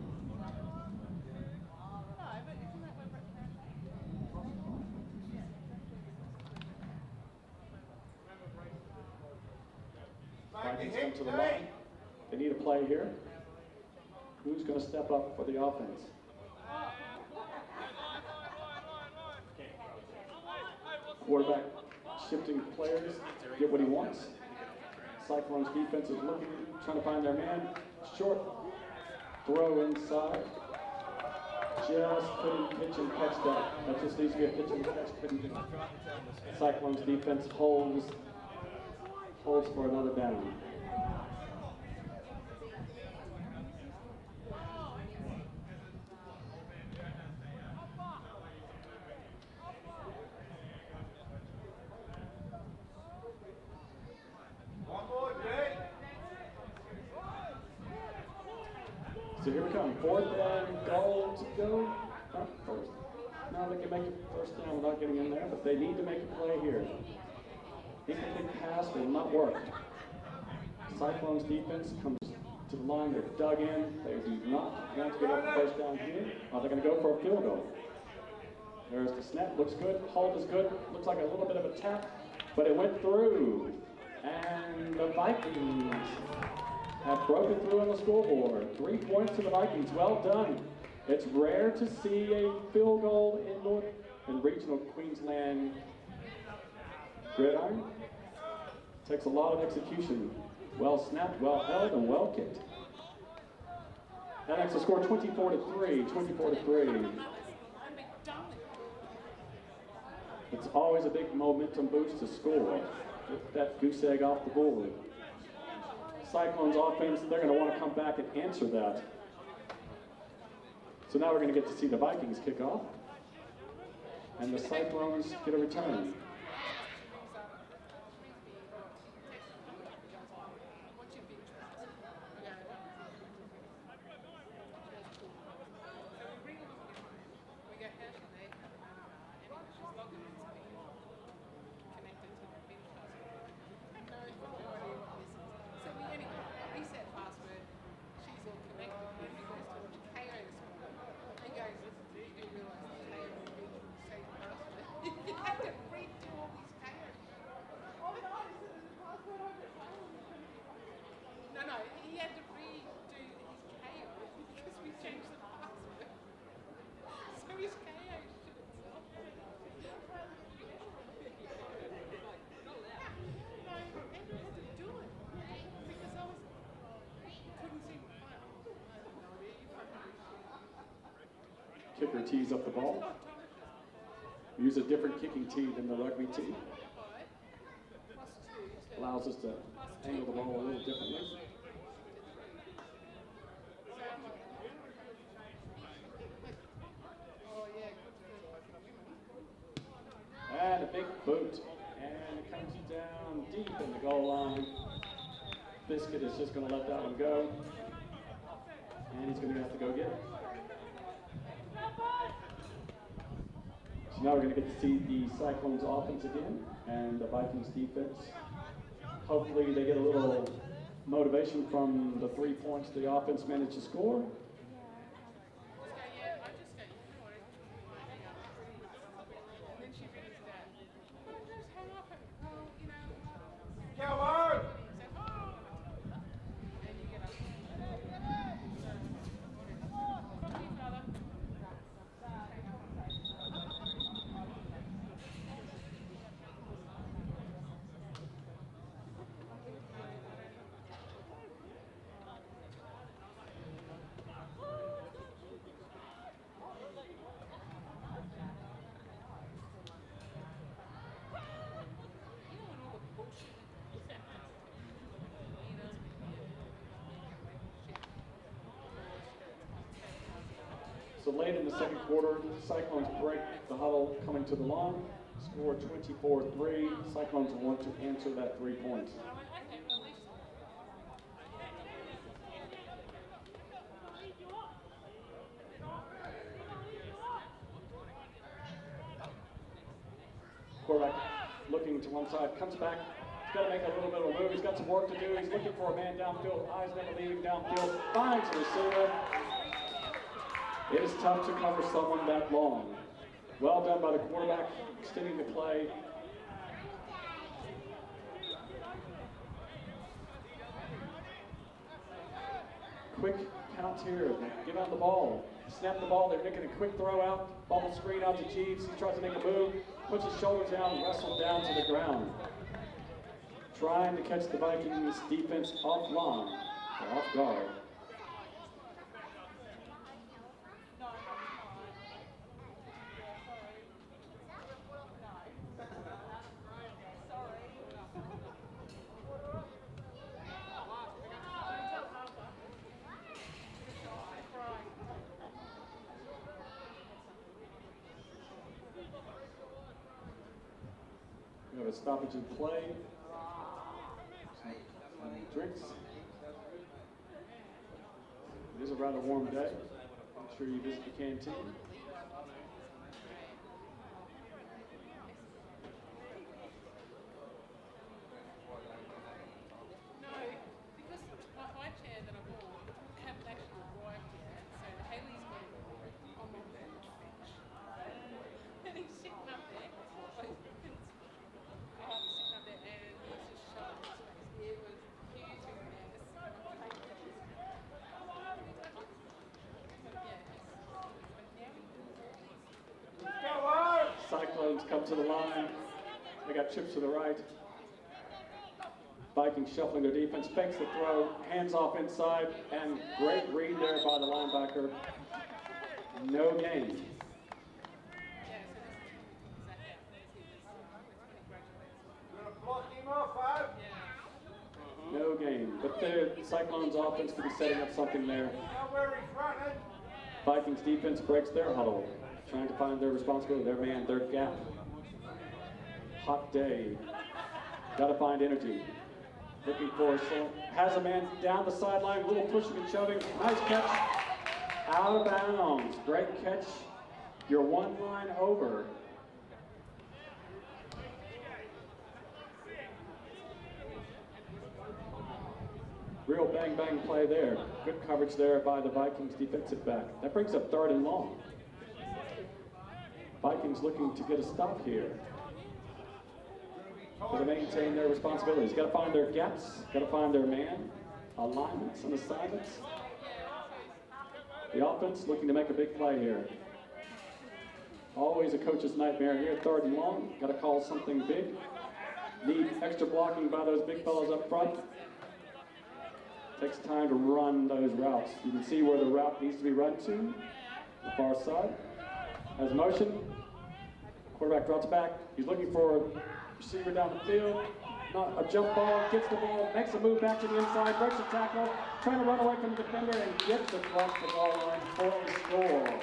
Vikings come to the line. They need a play here. Who's going to step up for the offense? Quarterback shifting players, get what he wants. Cyclones defense is looking, trying to find their man. Short throw inside. Just couldn't pitch and catch that. That just needs to be a pitch and catch. Couldn't do. Cyclones defense holds for another down. So here we come, 4th and goal to go. First. Now they can make it first down without getting in there, but they need to make a play here. Incomplete pass will not work. Cyclones defense comes to the line, they're dug in. They do not want to get up the first down here. They're going to go for a field goal. There's the snap, looks good, hold is good. Looks like a little bit of a tap, but it went through. And the Vikings have broken through on the scoreboard. 3 points to the Vikings, well done. It's rare to see a field goal in regional Queensland Gridiron. Takes a lot of execution. Well snapped, well held, and well kicked. That makes the score 24-3, 24-3. It's always a big momentum boost to score. Get that goose egg off the board. Cyclones offense, they're going to want to come back and answer that. So now we're going to get to see the Vikings kick off. And the Cyclones get a return. Kicker tees up the ball. We use a different kicking tee than the rugby tee. Allows us to angle the ball a little differently. And a big boot. And it comes down deep in the goal line. Biscuit is just going to let that one go. And he's going to have to go get it. So now we're going to get to see the Cyclones offense again and the Vikings defense. Hopefully they get a little motivation from the 3 points the offense managed to score. So late in the second quarter, Cyclones break the huddle coming to the line. Score 24-3. Cyclones want to answer that 3 points. Quarterback looking to one side, comes back. He's got to make a little bit of a move. He's got some work to do. He's looking for a man downfield. Eyes never leaving downfield. Finds the receiver. It is tough to cover someone that long. Well done by the quarterback, extending the play. Quick count here. Give out the ball. Snap the ball. They're making a quick throw out. Bubble screen out to Jeeves. He tries to make a move. Puts his shoulders down, wrestled down to the ground. Trying to catch the Vikings defense offline, or off guard. We have a stoppage in play. Drinks. It is a rather warm day. I'm sure you visit the canteen. No, because my high chair that I bought haven't actually arrived yet, so Haley's got it on my bench. And he's sitting up there. Sitting up there, and he's just shut up his face. It was huge and a mess. Cyclones come to the line. They got chips to the right. Vikings shuffling their defense, fakes the throw, hands off inside, and great read there by the linebacker. No gain. No gain. But the Cyclones offense could be setting up something there. Vikings defense breaks their huddle, trying to find their responsibility, their man, their gap. Hot day. Gotta find energy. Looking for has a man down the sideline, a little pushing and shoving. Nice catch. Out of bounds. Great catch. You're one line over. Real bang bang play there. Good coverage there by the Vikings defensive back. That brings up 3rd and long. Vikings looking to get a stop here. To maintain their responsibilities. Got to find their gaps, got to find their man, alignments and assignments. The offense looking to make a big play here. Always a coach's nightmare here. 3rd and long, got to call something big. Need extra blocking by those big fellows up front. Takes time to run those routes. You can see where the route needs to be run to. The far side. Has motion. Quarterback drops back. He's looking for receiver down the field, not a jump ball, gets the ball, makes a move back to the inside, breaks a tackle, trying to run away from the defender and gets across the goal line for the score.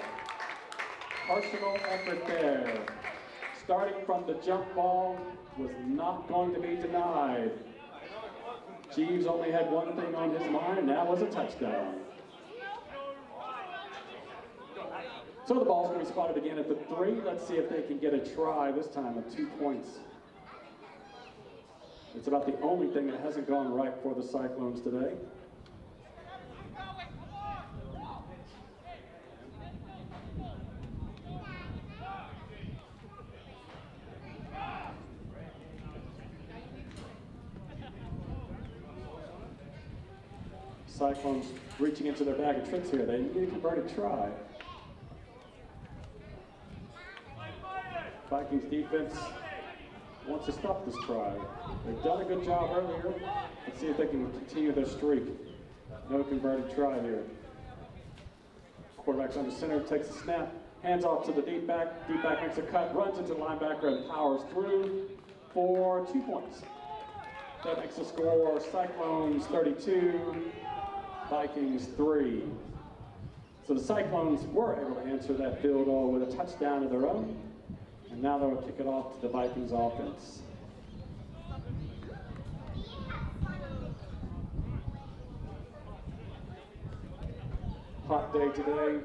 Personal effort there. Starting from the jump ball was not going to be denied. Jeeves only had one thing on his mind, and that was a touchdown. So the ball's going to be spotted again at the 3. Let's see if they can get a try this time with 2 points. It's about the only thing that hasn't gone right for the Cyclones today. Cyclones reaching into their bag of tricks here. They need a converted try. Vikings defense wants to stop this try. They've done a good job earlier. Let's see if they can continue their streak. No converted try here. Quarterback's under center, takes a snap, hands off to the deep back. Deep back makes a cut, runs into the linebacker and powers through for 2 points. That makes the score Cyclones 32, Vikings 3. So the Cyclones were able to answer that field goal with a touchdown of their own, and now they'll kick it off to the Vikings offense. Hot day today.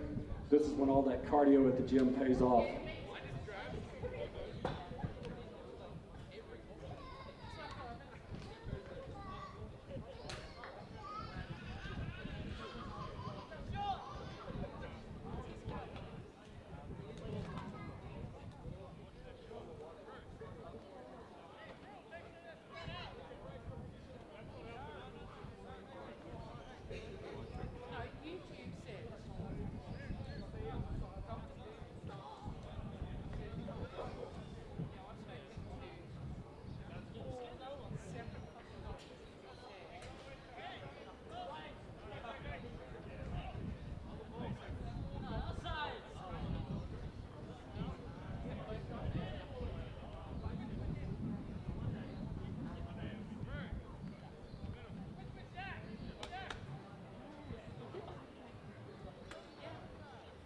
This is when all that cardio at the gym pays off.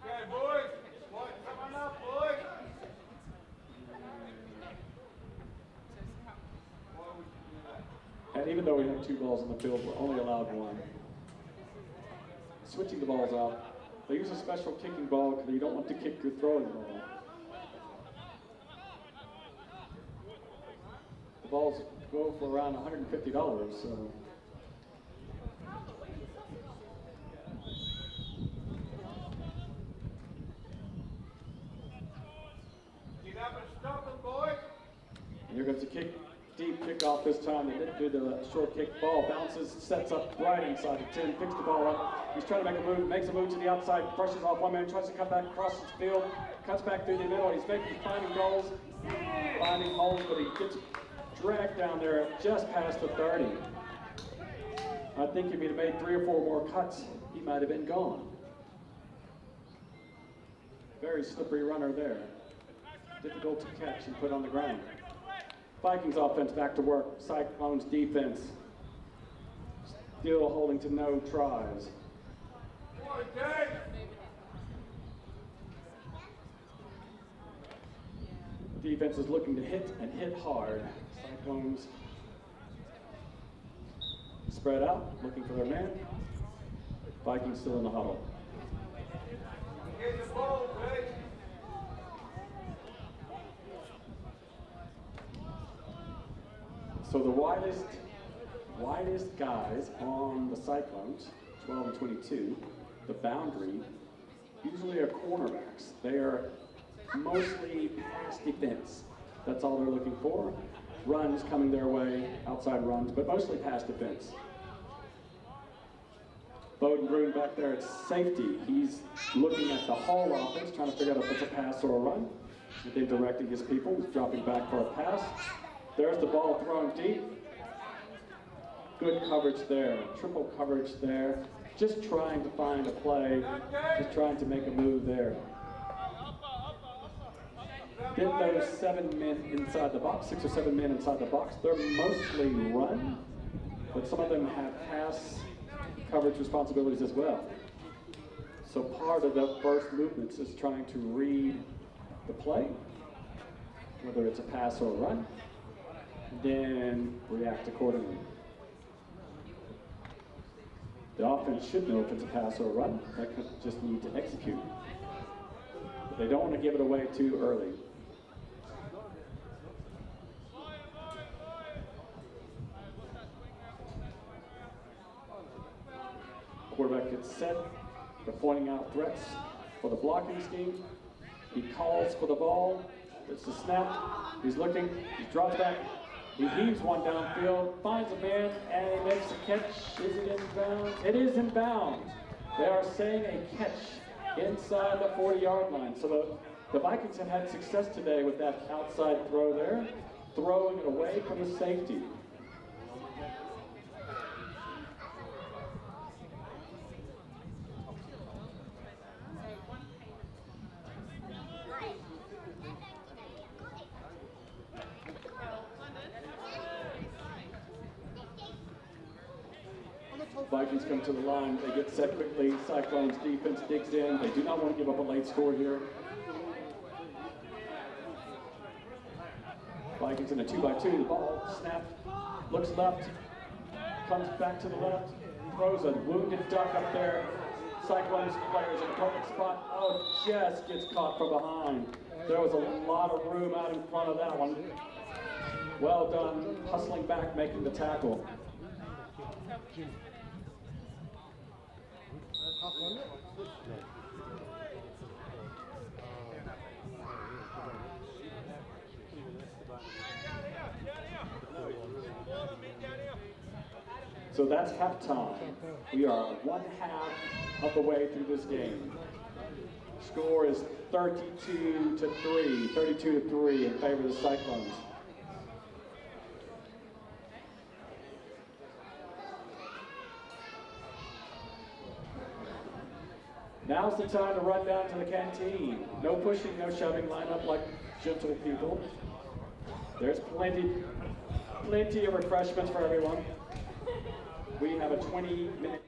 Okay, boys. Boys, come on up, boys. And even though we have 2 balls on the field, we're only allowed 1. Switching the balls out. They use a special kicking ball because you don't want to kick your throwing ball. The balls go for around $150, so. Get up and stop them, boys. And here goes the deep kickoff this time. They didn't do the short kick. Ball bounces, sets up right inside the 10, picks the ball up. He's trying to make a move, makes a move to the outside, brushes off one man, tries to cut back across the field, cuts back through the middle. He's finding goals, finding holes, but he gets dragged down there just past the 30. I think if he'd have made 3 or 4 more cuts, he might have been gone. Very slippery runner there. Difficult to catch and put on the ground. Vikings offense back to work. Cyclones defense still holding to no tries. Defense is looking to hit and hit hard. Cyclones spread out, looking for their man. Vikings still in the huddle. Get the ball, please. So the widest guys on the Cyclones, 12 and 22, the boundary, usually are cornerbacks. They are mostly pass defense. That's all they're looking for. Runs coming their way, outside runs, but mostly pass defense. Boeden Brunne back there at safety. He's looking at the whole offense, trying to figure out if it's a pass or a run. They're directing his people. He's dropping back for a pass. There's the ball thrown deep. Good coverage there, triple coverage there. Just trying to find a play, just trying to make a move there. Did those 7 men inside the box, 6 or 7 men inside the box. They're mostly run, but some of them have pass coverage responsibilities as well. So part of the first movements is trying to read the play, whether it's a pass or a run, then react accordingly. The offense should know if it's a pass or a run. They could just need to execute. But they don't want to give it away too early. Quarterback gets set. They're pointing out threats for the blocking scheme. He calls for the ball. It's the snap. He's looking. He drops back. He heaves one downfield, finds a man, and he makes a catch. Is it in bounds? It is in bounds. They are saying a catch inside the 40-yard line. So the Vikings have had success today with that outside throw there, throwing it away from the safety. Vikings come to the line. They get set quickly. Cyclones defense digs in. They do not want to give up a late score here. Vikings in a 2-by-2. The ball snapped, looks left, comes back to the left, throws a wounded duck up there. Cyclones players in a perfect spot. Oh, just gets caught from behind. There was a lot of room out in front of that one. Well done, hustling back, making the tackle. So that's halftime. We are 1/2 of the way through this game. Score is 32-3 in favor of the Cyclones. Now's the time to run down to the canteen. No pushing, no shoving, line up like gentle people. There's plenty of refreshments for everyone. We have a 20-minute